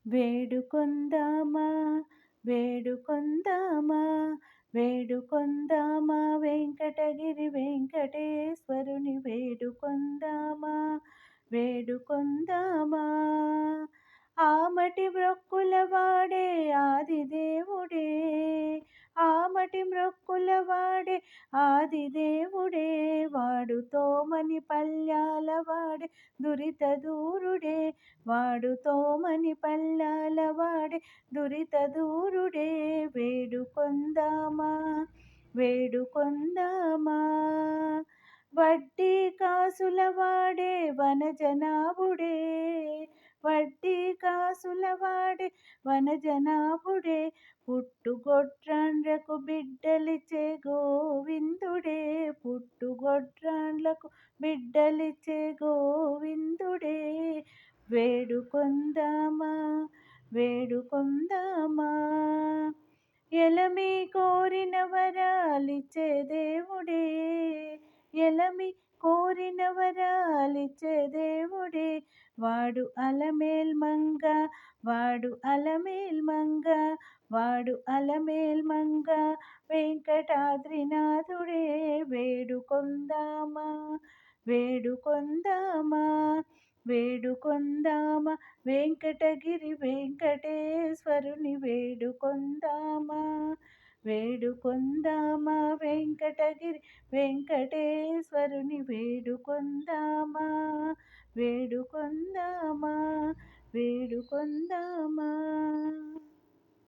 వేడుకొందామా వేడుకొందామా వేడుకొందామా వెంకటగిరి వెంకటేశ్వరుని వేడుకొందామా వేడుకొందామా ఆమటి మ్రొక్కుల వాడే ఆదిదేవుడే ఆమటి మ్రొక్కుల వాడే ఆదిదేవుడే వాడు తోమని పల్యాల వాడే దురిత దూరుడే వాడు తోమని పల్లాల వాడే దురిత దూరుడే వేడుకొందామా వేడుకొందామా వడ్డీ కాసుల వాడే వనజనాభుడే వడ్డీ కాసుల వాడే వనజనాభుడే పుట్టుగొడ్రాండ్లకు బిడ్డలిచ్చే గోవిందుడే పుట్టుగొడ్రాండ్లకు బిడ్డలిచ్చే గోవిందుడే వేడుకొందామా వేడుకొందామా ఎలమి కోరిన వరాలిచ్చే దేవుడే ఎలమి కోరిన వరాలిచ్చే దేవుడే వాడు అలమేల్ మంగ వాడు అలమేల్ మంగ వాడు అలమేల్ మంగ వెంకటాద్రినాథుడే వేడుకొందామా వేడుకొందామా వేడుకొందామా వెంకటగిరి వెంకటేశ్వరుని వేడుకొందామా వేడుకొందామా వెంకటగిరి వెంకటేశ్వరుని వేడుకొందామా వేడుకొందామా వేడుకొందామా